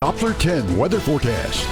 Doppler 10 weather forecast.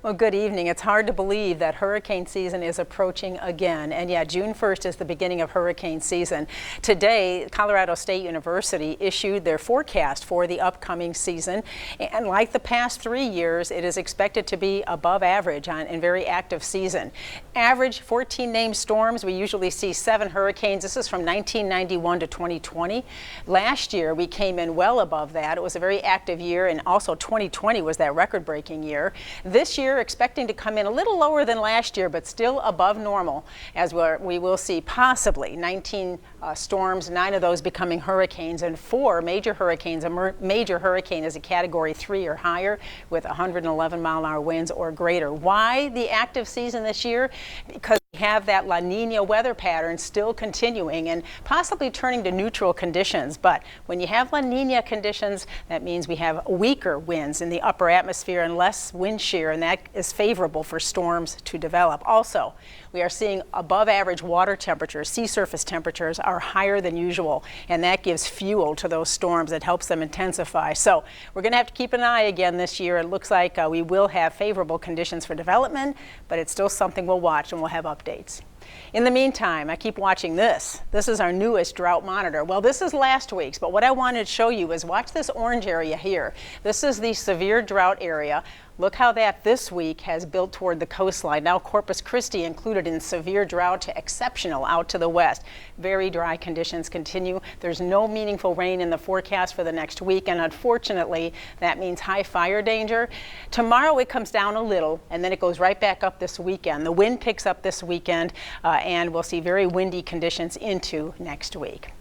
Well, good evening. It's hard to believe that hurricane season is approaching again. And yeah, June 1st is the beginning of hurricane season. Today, Colorado State University issued their forecast for the upcoming season. And like the past 3 years, it is expected to be above average in very active season. Average 14 named storms. We usually see 7 hurricanes. This is from 1991 to 2020. Last year, we came in well above that. It was a very active year, and also 2020 was that record-breaking year. This year, expecting to come in a little lower than last year, but still above normal, as we will see possibly 19 storms, 9 of those becoming hurricanes, and 4 major hurricanes. A major hurricane is a Category 3 or higher with 111-mile-an-hour winds or greater. Why the active season this year? Because we have that La Nina weather pattern still continuing and possibly turning to neutral conditions. But when you have La Nina conditions, that means we have weaker winds in the upper atmosphere and less wind shear, and that is favorable for storms to develop. Also, we are seeing above average water temperatures. Sea surface temperatures are higher than usual, and that gives fuel to those storms. It helps them intensify. So we're going to have to keep an eye again this year. It looks like we will have favorable conditions for development, but it's still something we'll watch, and we'll have updates. In the meantime, I keep watching this. This is our newest drought monitor. Well, this is last week's, but what I wanted to show you is watch this orange area here. This is the severe drought area. Look how that this week has built toward the coastline. Now Corpus Christi included in severe drought to exceptional out to the west. Very dry conditions continue. There's no meaningful rain in the forecast for the next week, and unfortunately that means high fire danger. Tomorrow it comes down a little, and then it goes right back up this weekend. The wind picks up this weekend, and we'll see very windy conditions into next week.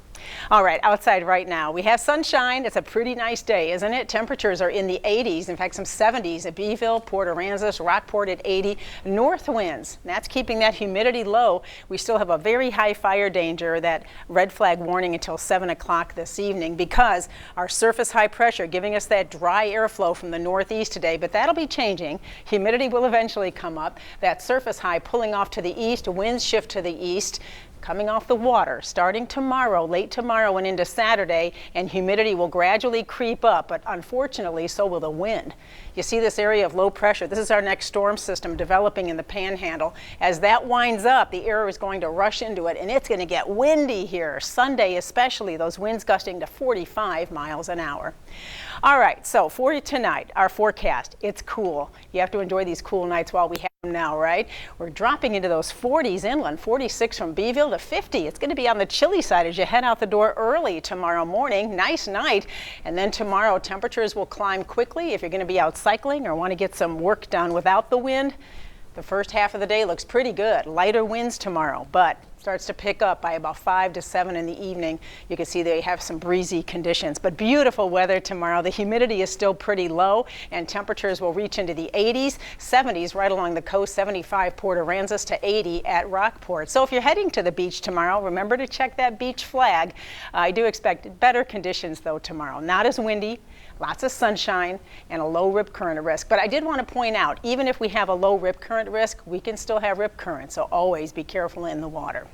All right, outside right now, we have sunshine. It's a pretty nice day, isn't it? Temperatures are in the 80s, in fact, some 70s at Beeville, Port Aransas, Rockport at 80. North winds, that's keeping that humidity low. We still have a very high fire danger, that red flag warning until 7 o'clock this evening, because our surface high pressure giving us that dry airflow from the northeast today, but that'll be changing. Humidity will eventually come up. That surface high pulling off to the east, winds shift to the east. Coming off the water starting tomorrow, late tomorrow and into Saturday, and humidity will gradually creep up, but unfortunately so will the wind. You see this area of low pressure. This is our next storm system developing in the Panhandle. As that winds up, the air is going to rush into it, and it's going to get windy here. Sunday especially, those winds gusting to 45 miles an hour. All right, so for you tonight, our forecast, it's cool. You have to enjoy these cool nights while we have them now, right? We're dropping into those 40s inland, 46 from Beeville to 50. It's going to be on the chilly side as you head out the door early tomorrow morning. Nice night. And then tomorrow, temperatures will climb quickly if you're going to be out cycling or want to get some work done without the wind. The first half of the day looks pretty good. Lighter winds tomorrow, but starts to pick up by about 5 to 7 in the evening. You can see they have some breezy conditions, but beautiful weather tomorrow. The humidity is still pretty low, and temperatures will reach into the 80s, 70s right along the coast, 75 Port Aransas to 80 at Rockport. So if you're heading to the beach tomorrow, remember to check that beach flag. I do expect better conditions though tomorrow. Not as windy, lots of sunshine, and a low rip current risk. But I did want to point out, even if we have a low rip current risk, we can still have rip current, so always be careful in the water.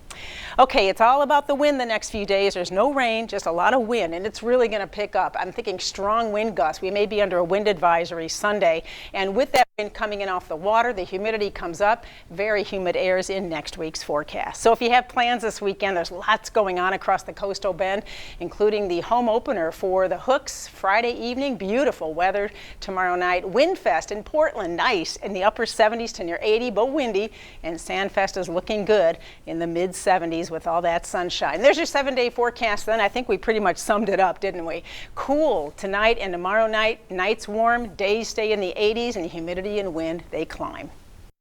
Okay, it's all about the wind the next few days. There's no rain, just a lot of wind, and it's really going to pick up. I'm thinking strong wind gusts. We may be under a wind advisory Sunday, and with that wind coming in off the water, the humidity comes up. Very humid airs in next week's forecast. So if you have plans this weekend, there's lots going on across the coastal bend, including the home opener for the Hooks Friday evening. Beautiful weather tomorrow night. Windfest in Portland, nice in the upper 70s to near 80, but windy, and Sandfest is looking good in the mid 70s with all that sunshine. There's your 7-day forecast then. I think we pretty much summed it up, didn't we? Cool tonight and tomorrow night. Nights warm, days stay in the 80s, and the humidity and wind, they climb.